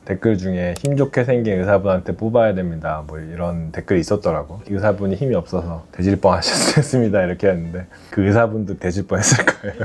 댓글 중에 힘 좋게 생긴 의사분한테 뽑아야 됩니다 뭐 이런 댓글이 있었더라고. 의사분이 힘이 없어서 되질 뻔하셨습니다 이렇게 했는데 그 의사분도 되질 뻔했을 거예요.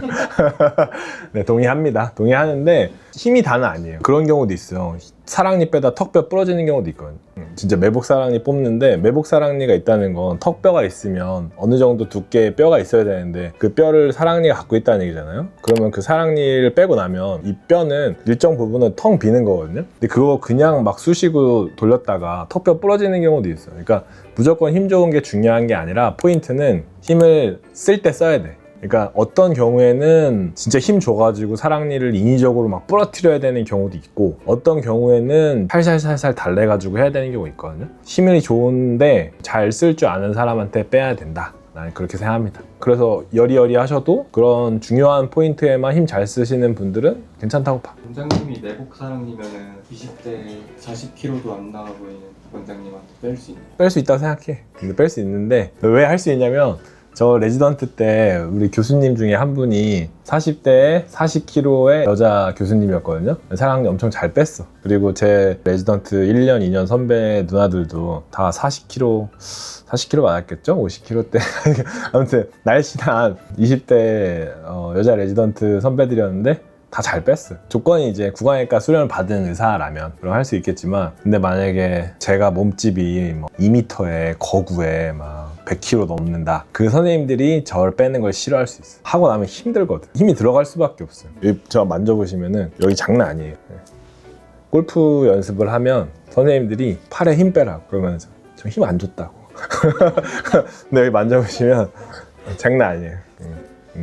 네, 동의하는데 힘이 다는 아니에요. 그런 경우도 있어요. 사랑니 빼다 턱뼈 부러지는 경우도 있거든요. 진짜 매복 사랑니 뽑는데 매복 사랑니가 있다는 건 턱뼈가 있으면 어느 정도 두께의 뼈가 있어야 되는데 그 뼈를 사랑니가 갖고 있다는 얘기잖아요. 그러면 그 사랑니를 빼고 나면 이 뼈는 일정 부분은 텅 비는 거거든요. 근데 그거 그냥 막 쑤시고 돌렸다가 턱뼈 부러지는 경우도 있어요. 그러니까 무조건 힘 좋은 게 중요한 게 아니라 포인트는 힘을 쓸 때 써야 돼. 그러니까 어떤 경우에는 진짜 힘 줘가지고 사랑니를 인위적으로 막 부러뜨려야 되는 경우도 있고 어떤 경우에는 살살살살 달래가지고 해야 되는 경우가 있거든요. 힘이 좋은데 잘 쓸 줄 아는 사람한테 빼야 된다. 나는 그렇게 생각합니다. 그래서 여리여리 하셔도 그런 중요한 포인트에만 힘 잘 쓰시는 분들은 괜찮다고 봐. 원장님이 내복 사랑이면은 20대 40kg도 안 나와 보이는 원장님한테 뺄 수 있나요? 뺄 수 있다고 생각해. 근데 뺄 수 있는데 왜 할 수 있냐면 저 레지던트 때 우리 교수님 중에 한 분이 40대에 40kg의 여자 교수님이었거든요. 사랑니 엄청 잘 뺐어. 그리고 제 레지던트 1년, 2년 선배 누나들도 다 40kg 맞았겠죠? 50kg대. 아무튼 날씬한 20대 여자 레지던트 선배들이었는데 다 잘 뺐어요. 조건이 이제 구강외과 수련을 받은 의사라면 그럼 할 수 있겠지만 근데 만약에 제가 몸집이 뭐 2m에 거구에 막 100kg 넘는다. 그 선생님들이 저를 빼는 걸 싫어할 수 있어요. 하고 나면 힘들거든. 힘이 들어갈 수밖에 없어요. 여기 저 만져보시면은 여기 장난 아니에요. 골프 연습을 하면 선생님들이 팔에 힘 빼라고 그러면 저 힘 안 줬다고. 근데 여기 만져보시면 장난 아니에요.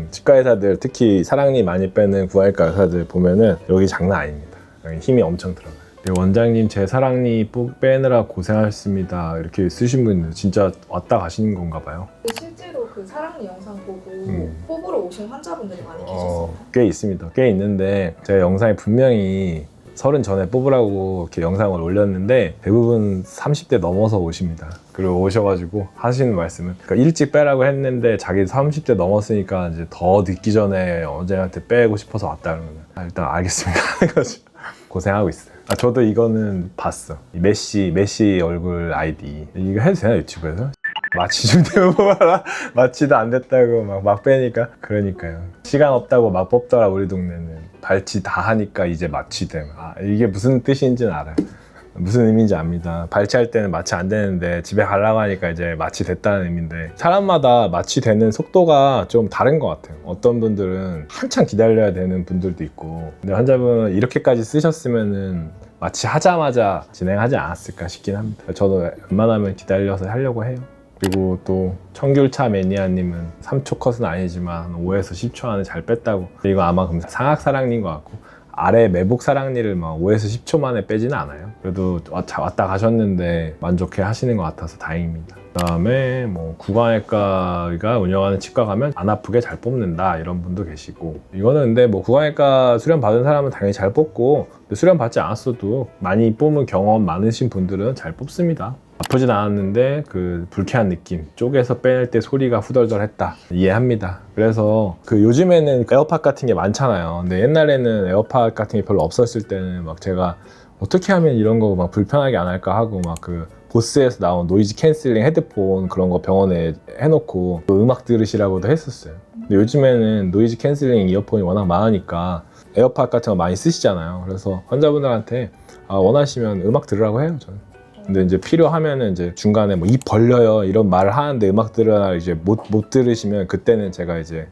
치과 의사들 특히 사랑니 많이 빼는 구강외과 의사들 보면은 여기 장난 아닙니다. 여기 힘이 엄청 들어가요. 네, 원장님 제 사랑니 빼느라 고생하셨습니다 이렇게 쓰신 분들 진짜 왔다 가시는 건가 봐요. 실제로 그 사랑니 영상 보고 뽑으러 오신 환자분들이 많이 계셨어요? 꽤 있습니다. 꽤 있는데 제가 영상에 분명히 30 전에 뽑으라고 이렇게 영상을 올렸는데 대부분 30대 넘어서 오십니다. 그리고 오셔가지고 하시는 말씀은 그러니까 일찍 빼라고 했는데 자기 30대 넘었으니까 이제 더 늦기 전에 원장님한테 빼고 싶어서 왔다 그러면 일단 알겠습니다 하는 거죠. 고생하고 있어요. 저도 이거는 봤어. 메시 얼굴 아이디 이거 해도 되나 유튜브에서? 마취 좀 대봐라. 마취도 안 됐다고 막 빼니까. 그러니까요. 시간 없다고 막 뽑더라 우리 동네는. 발치 다 하니까 이제 마취됨. 이게 무슨 뜻인지는 알아요. 무슨 의미인지 압니다. 발치할 때는 마취 안 되는데 집에 가려고 하니까 이제 마취 됐다는 의미인데 사람마다 마취되는 속도가 좀 다른 것 같아요. 어떤 분들은 한참 기다려야 되는 분들도 있고 근데 환자분은 이렇게까지 쓰셨으면은 마취하자마자 진행하지 않았을까 싶긴 합니다. 저도 웬만하면 기다려서 하려고 해요. 그리고 또 청귤차 매니아님은 3초 컷은 아니지만 5에서 10초 안에 잘 뺐다고. 이거 아마 그럼 상악사랑니인 것 같고 아래 매복 사랑니를 막 5에서 10초 만에 빼지는 않아요. 그래도 왔다 가셨는데 만족해 하시는 것 같아서 다행입니다. 그 다음에 뭐 구강외과가 운영하는 치과 가면 안 아프게 잘 뽑는다 이런 분도 계시고 이거는 근데 뭐 구강외과 수련 받은 사람은 당연히 잘 뽑고 근데 수련 받지 않았어도 많이 뽑은 경험 많으신 분들은 잘 뽑습니다. 아프진 않았는데 그 불쾌한 느낌 쪼개서 빼낼 때 소리가 후덜덜했다 이해합니다. 그래서 그 요즘에는 에어팟 같은 게 많잖아요. 근데 옛날에는 에어팟 같은 게 별로 없었을 때는 막 제가 어떻게 하면 이런 거 막 불편하게 안 할까 하고 막 그 보스에서 나온 노이즈 캔슬링 헤드폰 그런 거 병원에 해놓고 음악 들으시라고도 했었어요. 근데 요즘에는 노이즈 캔슬링 이어폰이 워낙 많으니까 에어팟 같은 거 많이 쓰시잖아요. 그래서 환자분들한테 원하시면 음악 들으라고 해요 저는. 근데 이제 필요하면은 이제 중간에 뭐 입 벌려요 이런 말을 하는데 음악 들으라 이제 못 들으시면 그때는 제가 이제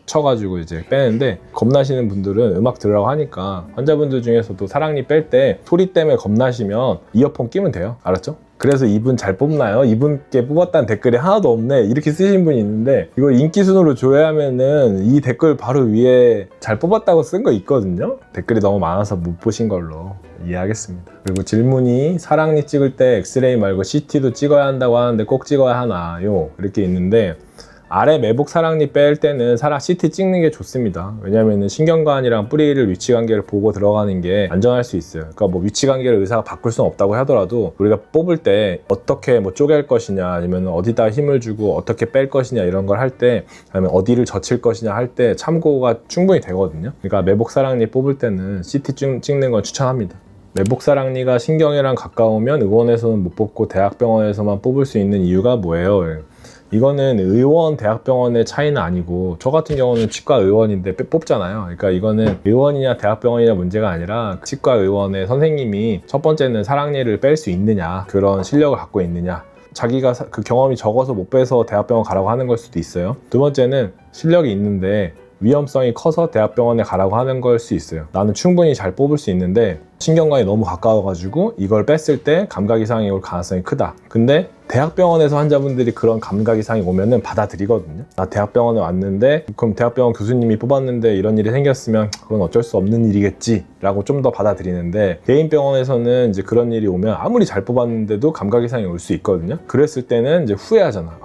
쳐가지고 이제 빼는데 겁나시는 분들은 음악 들으라고 하니까 환자분들 중에서도 사랑니 뺄 때 소리 때문에 겁나시면 이어폰 끼면 돼요. 알았죠? 그래서 이분 잘 뽑나요? 이분께 뽑았다는 댓글이 하나도 없네 이렇게 쓰신 분이 있는데 이걸 인기 순으로 조회하면은 이 댓글 바로 위에 잘 뽑았다고 쓴 거 있거든요. 댓글이 너무 많아서 못 보신 걸로 이해하겠습니다. 그리고 질문이 사랑니 찍을 때 엑스레이 말고 CT도 찍어야 한다고 하는데 꼭 찍어야 하나요? 이렇게 있는데 아래 매복 사랑니 뺄 때는 CT 찍는 게 좋습니다. 왜냐면은 신경관이랑 뿌리를 위치관계를 보고 들어가는 게 안전할 수 있어요. 그러니까 뭐 위치관계를 의사가 바꿀 수는 없다고 하더라도 우리가 뽑을 때 어떻게 뭐 쪼갤 것이냐 아니면 어디다 힘을 주고 어떻게 뺄 것이냐 이런 걸 할 때 아니면 어디를 젖힐 것이냐 할 때 참고가 충분히 되거든요. 그러니까 매복 사랑니 뽑을 때는 CT 찍는 건 추천합니다. 매복사랑니가 신경이랑 가까우면 의원에서는 못 뽑고 대학병원에서만 뽑을 수 있는 이유가 뭐예요? 이거는 의원, 대학병원의 차이는 아니고 저 같은 경우는 치과 의원인데 뽑잖아요. 그러니까 이거는 의원이냐 대학병원이냐 문제가 아니라 치과 의원의 선생님이 첫 번째는 사랑니를 뺄 수 있느냐, 그런 실력을 갖고 있느냐, 자기가 그 경험이 적어서 못 빼서 대학병원 가라고 하는 걸 수도 있어요. 두 번째는 실력이 있는데 위험성이 커서 대학병원에 가라고 하는 걸 수 있어요. 나는 충분히 잘 뽑을 수 있는데 신경관이 너무 가까워가지고 이걸 뺐을 때 감각 이상이 올 가능성이 크다. 근데 대학병원에서 환자분들이 그런 감각 이상이 오면은 받아들이거든요. 나 대학병원에 왔는데 그럼 대학병원 교수님이 뽑았는데 이런 일이 생겼으면 그건 어쩔 수 없는 일이겠지 라고 좀 더 받아들이는데, 개인 병원에서는 이제 그런 일이 오면 아무리 잘 뽑았는데도 감각 이상이 올 수 있거든요. 그랬을 때는 이제 후회하잖아.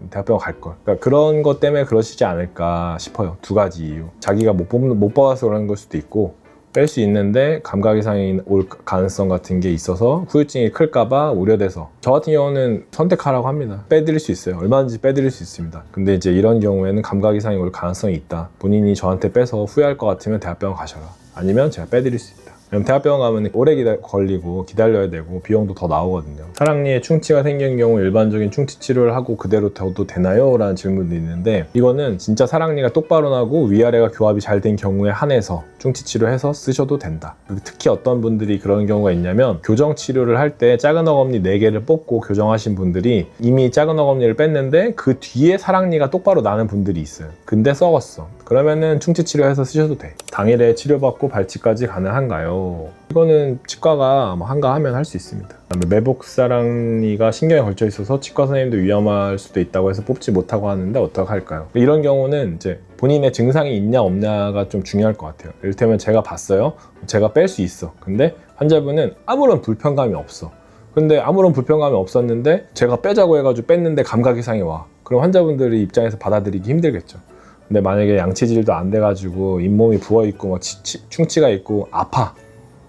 대학병원 갈걸. 그러니까 그런 것 때문에 그러시지 않을까 싶어요. 두 가지 이유. 자기가 못 받아서 그런 걸 수도 있고, 뺄 수 있는데 감각 이상이 올 가능성 같은 게 있어서 후유증이 클까봐 우려돼서. 저 같은 경우는 선택하라고 합니다. 빼드릴 수 있어요. 얼마든지 빼드릴 수 있습니다. 근데 이제 이런 경우에는 감각 이상이 올 가능성이 있다. 본인이 저한테 빼서 후회할 것 같으면 대학병원 가셔라. 아니면 제가 빼드릴 수 있다. 왜냐면 대학병원 가면 오래 걸리고 기다려야 되고 비용도 더 나오거든요. 사랑니에 충치가 생긴 경우 일반적인 충치 치료를 하고 그대로 둬도 되나요? 라는 질문도 있는데, 이거는 진짜 사랑니가 똑바로 나고 위아래가 교합이 잘 된 경우에 한해서 충치 치료해서 쓰셔도 된다. 특히 어떤 분들이 그런 경우가 있냐면, 교정 치료를 할 때 작은 어금니 4개를 뽑고 교정하신 분들이 이미 작은 어금니를 뺐는데 그 뒤에 사랑니가 똑바로 나는 분들이 있어요. 근데 썩었어. 그러면은 충치 치료해서 쓰셔도 돼. 당일에 치료받고 발치까지 가능한가요? 이거는 치과가 한가하면 할 수 있습니다. 매복사랑니가 신경에 걸쳐 있어서 치과 선생님도 위험할 수도 있다고 해서 뽑지 못하고 하는데 어떡할까요? 이런 경우는 이제 본인의 증상이 있냐 없냐가 좀 중요할 것 같아요. 이를테면 제가 봤어요. 제가 뺄 수 있어. 근데 환자분은 아무런 불편감이 없어. 근데 아무런 불편감이 없었는데 제가 빼자고 해가지고 뺐는데 감각 이상이 와. 그럼 환자분들의 입장에서 받아들이기 힘들겠죠. 근데 만약에 양치질도 안 돼가지고 잇몸이 부어있고 충치가 있고 아파.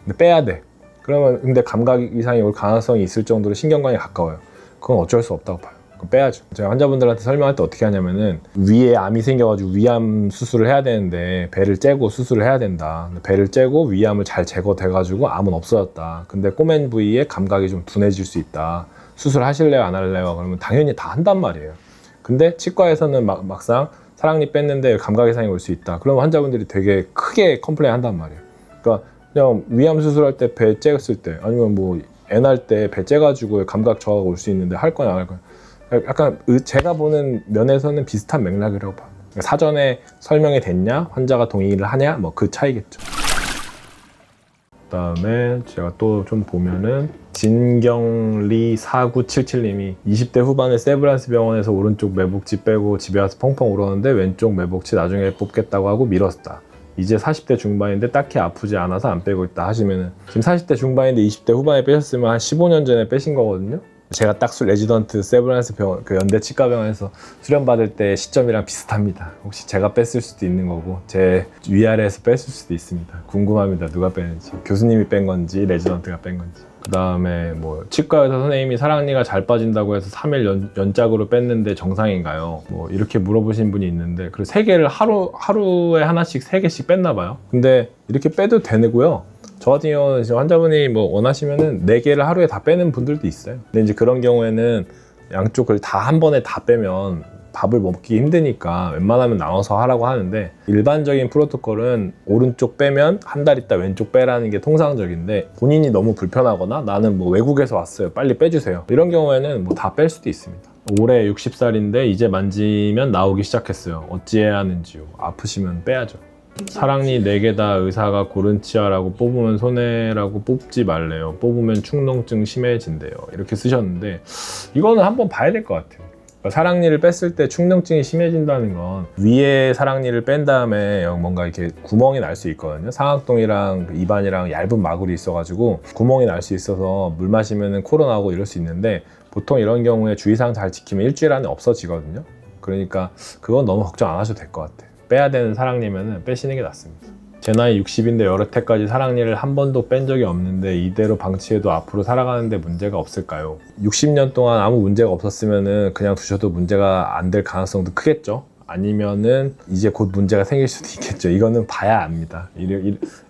근데 빼야 돼. 그러면 근데 감각 이상이 올 가능성이 있을 정도로 신경관이 가까워요. 그건 어쩔 수 없다고 봐요. 그럼 빼야죠. 제가 환자분들한테 설명할 때 어떻게 하냐면은, 위에 암이 생겨가지고 위암 수술을 해야 되는데 배를 째고 수술을 해야 된다. 배를 째고 위암을 잘 제거돼가지고 암은 없어졌다. 근데 꼬맨 부위에 감각이 좀 둔해질 수 있다. 수술하실래요? 안 할래요? 그러면 당연히 다 한단 말이에요. 근데 치과에서는 막상 사랑니 뺐는데 감각 이상이 올 수 있다. 그러면 환자분들이 되게 크게 컴플레인 한단 말이에요. 그러니까 그냥 위암 수술할 때 배 쬐었을 때, 아니면 뭐 애 날 때 배 째가지고 감각 저하가 올 수 있는데 할 거냐 안 할 거냐. 약간 제가 보는 면에서는 비슷한 맥락이라고 봐요. 사전에 설명이 됐냐, 환자가 동의를 하냐, 뭐 그 차이겠죠. 그다음에 제가 또 좀 보면은 진경리4977님이 20대 후반에 세브란스 병원에서 오른쪽 매복치 빼고 집에 와서 펑펑 울었는데 왼쪽 매복치 나중에 뽑겠다고 하고 미뤘다. 이제 40대 중반인데 딱히 아프지 않아서 안 빼고 있다 하시면은, 지금 40대 중반인데 20대 후반에 빼셨으면 한 15년 전에 빼신 거거든요. 제가 딱 레지던트 세브란스 병원, 그 연대 치과병원에서 수련 받을 때 시점이랑 비슷합니다. 혹시 제가 뺐을 수도 있는 거고 제 위아래에서 뺐을 수도 있습니다. 궁금합니다. 누가 뺐는지, 교수님이 뺀 건지 레지던트가 뺀 건지. 그 다음에 뭐 치과 의사 선생님이 사랑니가 잘 빠진다고 해서 3일 연짝으로 뺐는데 정상인가요? 뭐 이렇게 물어보신 분이 있는데, 그리고 3개를 하루에 하나씩 3개씩 뺐나 봐요. 근데 이렇게 빼도 되고요. 저 같은 경우는 지금 환자분이 뭐 원하시면은 4개를 하루에 다 빼는 분들도 있어요. 근데 이제 그런 경우에는 양쪽을 다 한 번에 다 빼면 밥을 먹기 힘드니까 웬만하면 나눠서 하라고 하는데, 일반적인 프로토콜은 오른쪽 빼면 한 달 있다 왼쪽 빼라는 게 통상적인데, 본인이 너무 불편하거나 나는 뭐 외국에서 왔어요, 빨리 빼주세요, 이런 경우에는 뭐 다 뺄 수도 있습니다. 올해 60살인데 이제 만지면 나오기 시작했어요. 어찌해야 하는지요? 아프시면 빼야죠. 사랑니 4개 다 의사가 고른 치아라고 뽑으면 손해라고 뽑지 말래요. 뽑으면 축농증 심해진대요. 이렇게 쓰셨는데, 이거는 한번 봐야 될 것 같아요. 그러니까 사랑니를 뺐을 때 축농증이 심해진다는 건 위에 사랑니를 뺀 다음에 뭔가 이렇게 구멍이 날 수 있거든요. 상악동이랑 입안이랑 얇은 마구리 있어가지고 구멍이 날 수 있어서 물 마시면 코로 나오고 이럴 수 있는데, 보통 이런 경우에 주의사항 잘 지키면 일주일 안에 없어지거든요. 그러니까 그건 너무 걱정 안 하셔도 될 것 같아요. 빼야 되는 사랑니면은 빼시는 게 낫습니다. 제 나이 60인데 여태까지 사랑니를 한 번도 뺀 적이 없는데 이대로 방치해도 앞으로 살아가는데 문제가 없을까요? 60년 동안 아무 문제가 없었으면은 그냥 두셔도 문제가 안 될 가능성도 크겠죠? 아니면은 이제 곧 문제가 생길 수도 있겠죠. 이거는 봐야 압니다.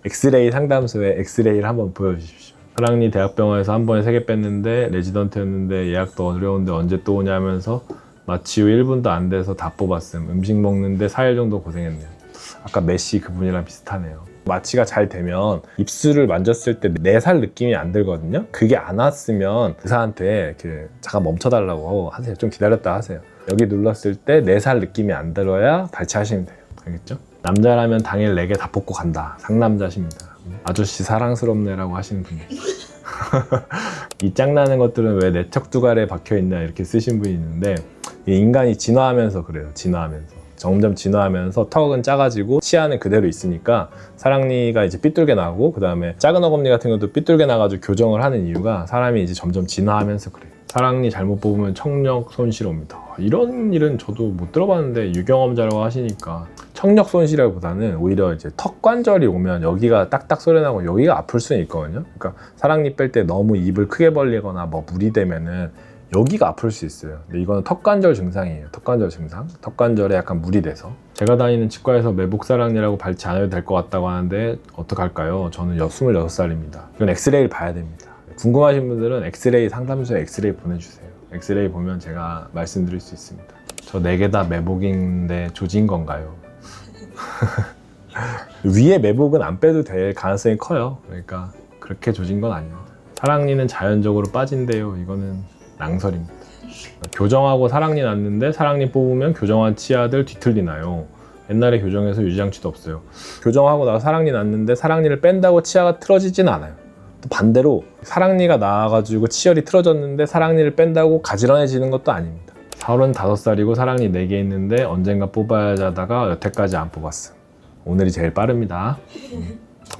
엑스레이 상담소에 엑스레이를 한번 보여주십시오. 사랑니 대학병원에서 한 번에 3개 뺐는데 레지던트였는데 예약도 어려운데 언제 또 오냐 하면서 마취 후 1분도 안 돼서 다 뽑았음. 음식 먹는데 4일 정도 고생했네요. 아까 메시 그분이랑 비슷하네요. 마취가 잘 되면 입술을 만졌을 때 내 살 느낌이 안 들거든요. 그게 안 왔으면 의사한테 잠깐 멈춰달라고 하세요. 좀 기다렸다 하세요. 여기 눌렀을 때 내 살 느낌이 안 들어야 발치하시면 돼요. 알겠죠? 남자라면 당일 4개 다 뽑고 간다. 상남자십니다. 아저씨 사랑스럽네라고 하시는 분이 이 짱나는 것들은 왜 내 척두갈에 박혀있냐 이렇게 쓰신 분이 있는데 인간이 진화하면서 그래요. 진화하면서 점점 진화하면서 턱은 작아지고 치아는 그대로 있으니까 사랑니가 이제 삐뚤게 나고 그 다음에 작은 어금니 같은 것도 삐뚤게 나가지고 교정을 하는 이유가 사람이 이제 점점 진화하면서 그래요. 사랑니 잘못 뽑으면 청력 손실 옵니다. 이런 일은 저도 못 들어봤는데 유경험자라고 하시니까 청력 손실보다는 오히려 이제 턱 관절이 오면 여기가 딱딱 소리 나고 여기가 아플 수는 있거든요. 그러니까 사랑니 뺄 때 너무 입을 크게 벌리거나 뭐 물이 되면은 여기가 아플 수 있어요. 근데 이거는 턱관절 증상이에요. 턱관절 증상. 턱관절에 약간 물이 돼서. 제가 다니는 치과에서 매복사랑니라고 발치 안 해도 될 것 같다고 하는데 어떡할까요? 저는 26살입니다. 이건 엑스레이를 봐야 됩니다. 궁금하신 분들은 엑스레이 상담소에 엑스레이 보내주세요. 엑스레이 보면 제가 말씀드릴 수 있습니다. 저 4개 다 매복인데 조진 건가요? 위에 매복은 안 빼도 될 가능성이 커요. 그러니까 그렇게 조진 건 아닙니다. 사랑니는 자연적으로 빠진대요. 이거는 낭설입니다. 교정하고 사랑니 났는데 사랑니 뽑으면 교정한 치아들 뒤틀리나요? 옛날에 교정해서 유지장치도 없어요. 교정하고 나서 사랑니 났는데 사랑니를 뺀다고 치아가 틀어지진 않아요. 또 반대로 사랑니가 나와가지고 치열이 틀어졌는데 사랑니를 뺀다고 가지런해지는 것도 아닙니다. 35살이고 사랑니 4개 있는데 언젠가 뽑아야지 하다가 여태까지 안 뽑았음. 오늘이 제일 빠릅니다.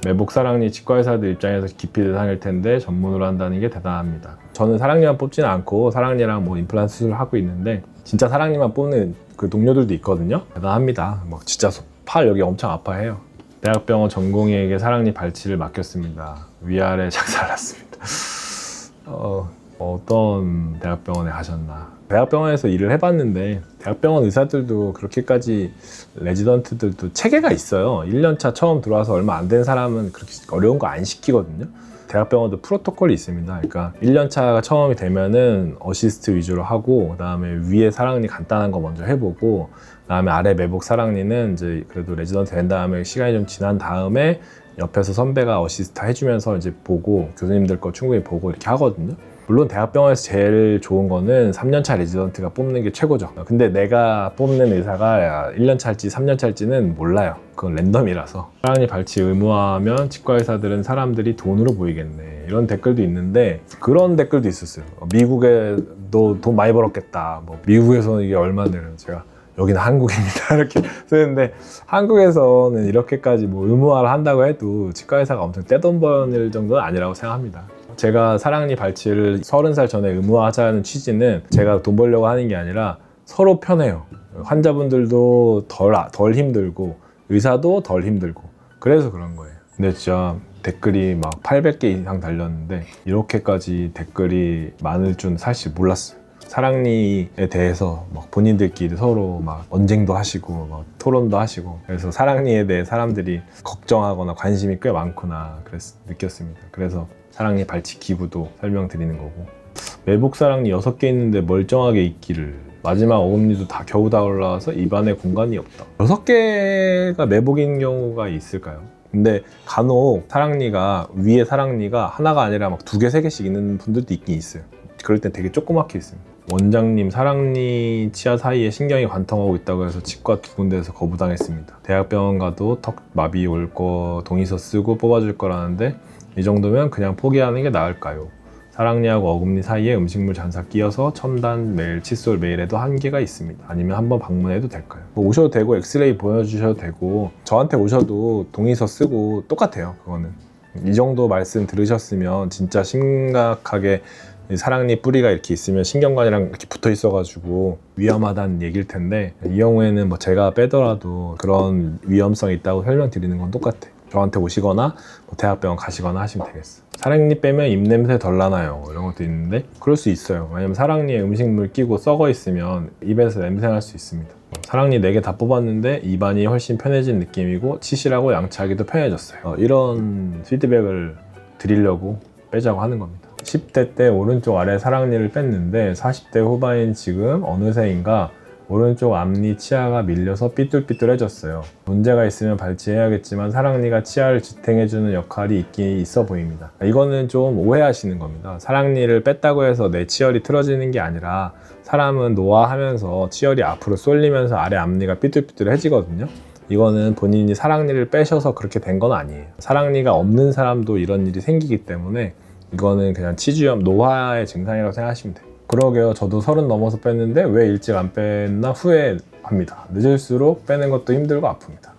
매복 사랑니 치과의사들 입장에서 기피 대상일 텐데 전문으로 한다는 게 대단합니다. 저는 사랑니만 뽑지는 않고 사랑니랑 뭐 임플란트 수술을 하고 있는데 진짜 사랑니만 뽑는 그 동료들도 있거든요. 대단합니다. 뭐 진짜 팔 여기 엄청 아파해요. 대학병원 전공의에게 사랑니 발치를 맡겼습니다. 위아래 작살났습니다. 어떤 대학병원에 하셨나? 대학병원에서 일을 해봤는데 대학병원 의사들도 그렇게까지 레지던트들도 체계가 있어요. 1년차 처음 들어와서 얼마 안 된 사람은 그렇게 어려운 거 안 시키거든요. 대학병원도 프로토콜이 있습니다. 그러니까 1년차가 처음이 되면은 어시스트 위주로 하고 그 다음에 위에 사랑니 간단한 거 먼저 해보고 그 다음에 아래 매복 사랑니는 이제 그래도 레지던트 된 다음에 시간이 좀 지난 다음에 옆에서 선배가 어시스트 해주면서 이제 보고 교수님들 거 충분히 보고 이렇게 하거든요. 물론 대학병원에서 제일 좋은 거는 3년차 레지던트가 뽑는 게 최고죠. 근데 내가 뽑는 의사가 1년차일지 3년차일지는 몰라요. 그건 랜덤이라서. 사랑니 발치 의무화하면 치과 의사들은 사람들이 돈으로 보이겠네. 이런 댓글도 있는데 그런 댓글도 있었어요. 미국에도 돈 많이 벌었겠다. 뭐 미국에서는 이게 얼마나 제가 여기는 한국입니다 이렇게 쓰는데 한국에서는 이렇게까지 뭐 의무화를 한다고 해도 치과 의사가 엄청 떼돈 버는 정도는 아니라고 생각합니다. 제가 사랑니 발치를 30살 전에 의무화하자는 취지는 제가 돈 벌려고 하는 게 아니라 서로 편해요. 환자분들도 덜 힘들고 의사도 덜 힘들고 그래서 그런 거예요. 근데 진짜 댓글이 막 800개 이상 달렸는데 이렇게까지 댓글이 많을 줄 사실 몰랐어요. 사랑니에 대해서 막 본인들끼리 서로 막 언쟁도 하시고 막 토론도 하시고 그래서 사랑니에 대해 사람들이 걱정하거나 관심이 꽤 많구나 느꼈습니다. 그래서 사랑니 발치 기구도 설명드리는 거고 매복 사랑니 6개 있는데 멀쩡하게 있기를 마지막 어금니도 다 겨우 다 올라와서 입안에 공간이 없다. 6개가 매복인 경우가 있을까요? 근데 간혹 사랑니가 위에 사랑니가 하나가 아니라 막 2개, 3개씩 있는 분들도 있긴 있어요. 그럴 땐 되게 조그맣게 있습니다. 원장님 사랑니 치아 사이에 신경이 관통하고 있다고 해서 치과 2군데에서 거부당했습니다. 대학병원 가도 턱 마비 올 거 동의서 쓰고 뽑아줄 거라는데 이 정도면 그냥 포기하는 게 나을까요? 사랑니하고 어금니 사이에 음식물 잔사 끼어서 첨단 메일, 칫솔 메일에도 한계가 있습니다. 아니면 한번 방문해도 될까요? 뭐 오셔도 되고 엑스레이 보여주셔도 되고 저한테 오셔도 동의서 쓰고 똑같아요. 그거는 이 정도 말씀 들으셨으면 진짜 심각하게 사랑니 뿌리가 이렇게 있으면 신경관이랑 이렇게 붙어 있어가지고 위험하다는 얘기일 텐데 이 경우에는 뭐 제가 빼더라도 그런 위험성이 있다고 설명드리는 건 똑같아요. 저한테 오시거나 뭐 대학병원 가시거나 하시면 되겠어요. 사랑니 빼면 입냄새 덜 나나요? 이런 것도 있는데 그럴 수 있어요. 왜냐면 사랑니에 음식물 끼고 썩어 있으면 입에서 냄새 날 수 있습니다. 사랑니 4개 다 뽑았는데 입안이 훨씬 편해진 느낌이고 치실하고 양치하기도 편해졌어요. 이런 피드백을 드리려고 빼자고 하는 겁니다. 10대 때 오른쪽 아래 사랑니를 뺐는데 40대 후반인 지금 어느새인가 오른쪽 앞니 치아가 밀려서 삐뚤삐뚤해졌어요. 문제가 있으면 발치해야겠지만 사랑니가 치아를 지탱해주는 역할이 있긴 있어 보입니다. 이거는 좀 오해하시는 겁니다. 사랑니를 뺐다고 해서 내 치열이 틀어지는 게 아니라 사람은 노화하면서 치열이 앞으로 쏠리면서 아래 앞니가 삐뚤삐뚤해지거든요. 이거는 본인이 사랑니를 빼셔서 그렇게 된 건 아니에요. 사랑니가 없는 사람도 이런 일이 생기기 때문에 이거는 그냥 치주염, 노화의 증상이라고 생각하시면 돼요. 그러게요. 저도 30 넘어서 뺐는데 왜 일찍 안 뺐나 후회합니다. 늦을수록 빼는 것도 힘들고 아픕니다.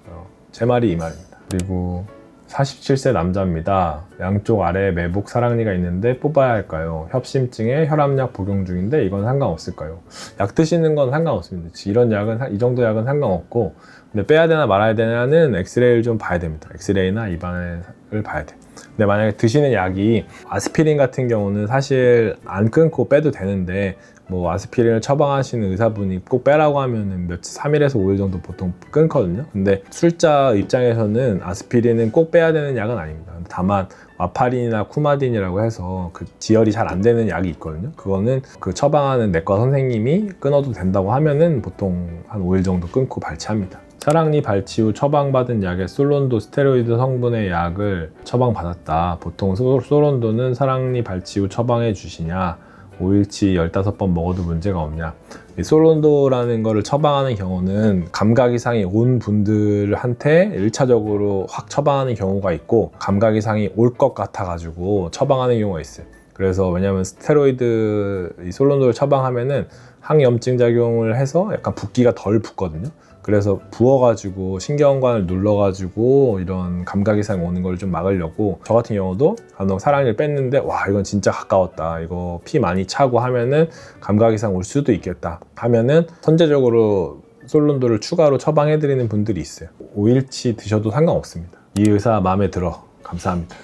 제 말이 이 말입니다. 그리고 47세 남자입니다. 양쪽 아래에 매복 사랑니가 있는데 뽑아야 할까요? 협심증에 혈압약 복용 중인데 이건 상관없을까요? 약 드시는 건 상관없습니다. 이런 약은, 이 정도 약은 상관없고, 근데 빼야 되나 말아야 되냐는 엑스레이를 좀 봐야 됩니다. 엑스레이나 입안을 봐야 돼요. 근데 만약에 드시는 약이 아스피린 같은 경우는 사실 안 끊고 빼도 되는데, 뭐 아스피린을 처방하시는 의사분이 꼭 빼라고 하면은 3일에서 5일 정도 보통 끊거든요. 근데 술자 입장에서는 아스피린은 꼭 빼야 되는 약은 아닙니다. 다만 와파린이나 쿠마딘이라고 해서 그 지혈이 잘 안 되는 약이 있거든요. 그거는 그 처방하는 내과 선생님이 끊어도 된다고 하면은 보통 한 5일 정도 끊고 발치합니다. 사랑니 발치 후 처방받은 약에 솔론도 스테로이드 성분의 약을 처방받았다. 보통 솔론도는 사랑니 발치 후 처방해 주시냐, 5일치 15번 먹어도 문제가 없냐. 이 솔론도라는 거를 처방하는 경우는 감각 이상이 온 분들한테 1차적으로 확 처방하는 경우가 있고, 감각 이상이 올 것 같아 가지고 처방하는 경우가 있어요. 그래서 왜냐면 스테로이드 이 솔론도를 처방하면은 항염증 작용을 해서 약간 붓기가 덜 붓거든요. 그래서 부어가지고 신경관을 눌러가지고 이런 감각 이상 오는 걸 좀 막으려고, 저 같은 경우도 간혹 사랑니를 뺐는데 와 이건 진짜 가까웠다, 이거 피 많이 차고 하면은 감각 이상 올 수도 있겠다 하면은 선제적으로 솔론도를 추가로 처방해드리는 분들이 있어요. 5일치 드셔도 상관없습니다. 이 의사 마음에 들어. 감사합니다.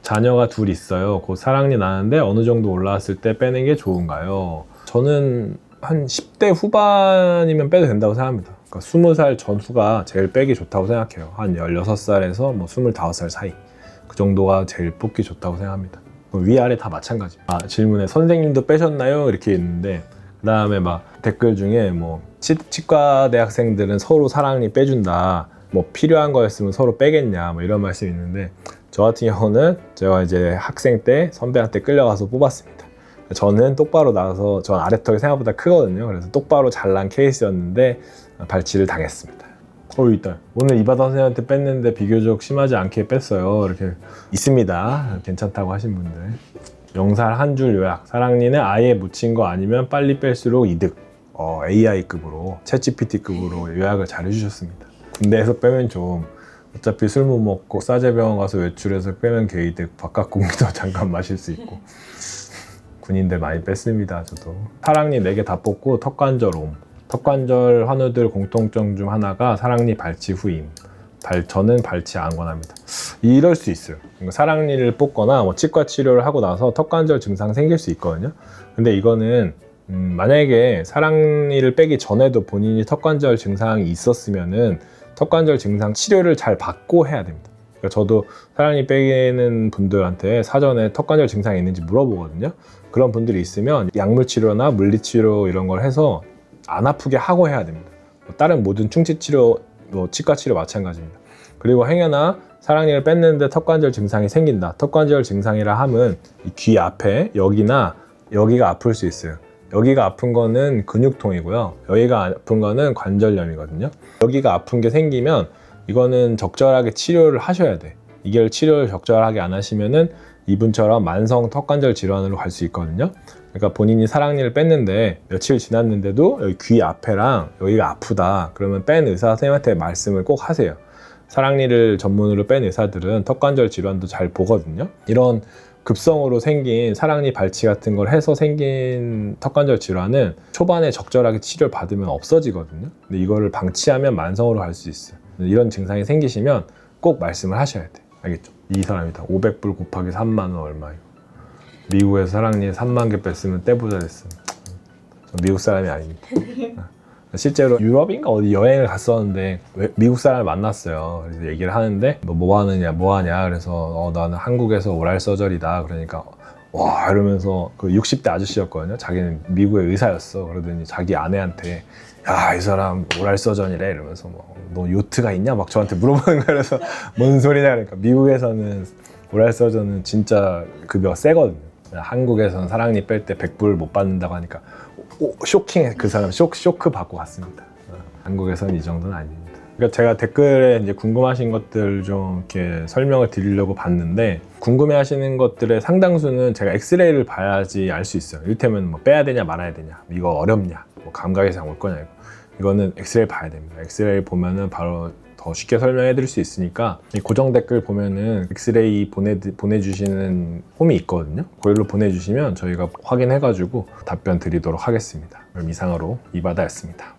자녀가 둘 있어요. 곧 사랑니 나는데 어느 정도 올라왔을 때 빼는 게 좋은가요? 저는 한 10대 후반이면 빼도 된다고 생각합니다. 그러니까 20살 전후가 제일 빼기 좋다고 생각해요. 한 16살에서 뭐 25살 사이, 그 정도가 제일 뽑기 좋다고 생각합니다. 위아래 다 마찬가지. 질문에 선생님도 빼셨나요? 이렇게 있는데, 그 다음에 막 댓글 중에 뭐 치과 대학생들은 서로 사랑니 빼준다, 뭐 필요한 거였으면 서로 빼겠냐, 뭐 이런 말씀이 있는데, 저 같은 경우는 제가 이제 학생 때 선배한테 끌려가서 뽑았습니다. 저는 똑바로 나와서, 전 아래턱이 생각보다 크거든요. 그래서 똑바로 잘난 케이스였는데 발치를 당했습니다. 있다. 오늘 이바다 선생님한테 뺐는데 비교적 심하지 않게 뺐어요. 이렇게 있습니다. 괜찮다고 하신 분들. 영살 한 줄 요약. 사랑니는 아예 묻힌 거 아니면 빨리 뺄수록 이득. AI급으로, 챗GPT급으로 요약을 잘 해주셨습니다. 군대에서 빼면 좀, 어차피 술 못 먹고 싸제병원 가서 외출해서 빼면 개이득. 바깥 공기도 잠깐 마실 수 있고. 군인들 많이 뺐습니다. 저도 사랑니 4개 다 뽑고 턱관절 옴. 턱관절 환우들 공통점 중 하나가 사랑니 발치 후임. 저는 발치 안 권합니다. 이럴 수 있어요. 사랑니를 뽑거나 뭐 치과 치료를 하고 나서 턱관절 증상 생길 수 있거든요. 근데 이거는 만약에 사랑니를 빼기 전에도 본인이 턱관절 증상이 있었으면은 턱관절 증상 치료를 잘 받고 해야 됩니다. 그러니까 저도 사랑니 빼는 분들한테 사전에 턱관절 증상이 있는지 물어보거든요. 그런 분들이 있으면 약물 치료나 물리 치료 이런 걸 해서 안 아프게 하고 해야 됩니다. 다른 모든 충치 치료, 치과 치료 마찬가지입니다. 그리고 행여나 사랑니를 뺐는데 턱관절 증상이 생긴다. 턱관절 증상이라 함은 이 귀 앞에 여기나 여기가 아플 수 있어요. 여기가 아픈 거는 근육통이고요. 여기가 아픈 거는 관절염이거든요. 여기가 아픈 게 생기면 이거는 적절하게 치료를 하셔야 돼. 이게 치료를 적절하게 안 하시면은 이분처럼 만성 턱관절 질환으로 갈 수 있거든요. 그러니까 본인이 사랑니를 뺐는데 며칠 지났는데도 여기 귀 앞에랑 여기가 아프다. 그러면 뺀 의사 선생님한테 말씀을 꼭 하세요. 사랑니를 전문으로 뺀 의사들은 턱관절 질환도 잘 보거든요. 이런 급성으로 생긴 사랑니 발치 같은 걸 해서 생긴 턱관절 질환은 초반에 적절하게 치료를 받으면 없어지거든요. 근데 이거를 방치하면 만성으로 갈 수 있어요. 이런 증상이 생기시면 꼭 말씀을 하셔야 돼. 알겠죠? 이 사람이다. 500불 곱하기 3만 원 얼마예요? 미국에서 사랑니 3만 개 뺐으면 떼부자 됐어. 저 미국 사람이 아닙니다. 실제로 유럽인가 어디 여행을 갔었는데 미국 사람을 만났어요. 그래서 얘기를 하는데 너 뭐 하냐 그래서 나는 한국에서 오랄 서저리다. 그러니까 와 이러면서 그 60대 아저씨였거든요. 자기는 미국의 의사였어. 그러더니 자기 아내한테 야 이 사람 오랄 서전이래 이러면서 너 요트가 있냐 막 저한테 물어보는 거예요. 그래서 뭔 소리냐 그러니까 미국에서는 오랄 서전은 진짜 급여가 세거든요. 한국에서는 사랑니 뺄 때 100불 못 받는다고 하니까 쇼킹해. 그 사람 쇼크 받고 갔습니다. 한국에서는 이 정도는 아닙니다. 그러니까 제가 댓글에 이제 궁금하신 것들 좀 이렇게 설명을 드리려고 봤는데 궁금해하시는 것들의 상당수는 제가 엑스레이를 봐야지 알 수 있어요. 이를테면 뭐 빼야 되냐 말아야 되냐, 이거 어렵냐, 뭐 감각 이상 올 거냐 이거는 엑스레이 봐야 됩니다. 엑스레이 보면은 바로 더 쉽게 설명해 드릴 수 있으니까 이 고정 댓글 보면은 엑스레이 보내주시는 홈이 있거든요. 그걸로 보내주시면 저희가 확인해 가지고 답변 드리도록 하겠습니다. 그럼 이상으로 이바다였습니다.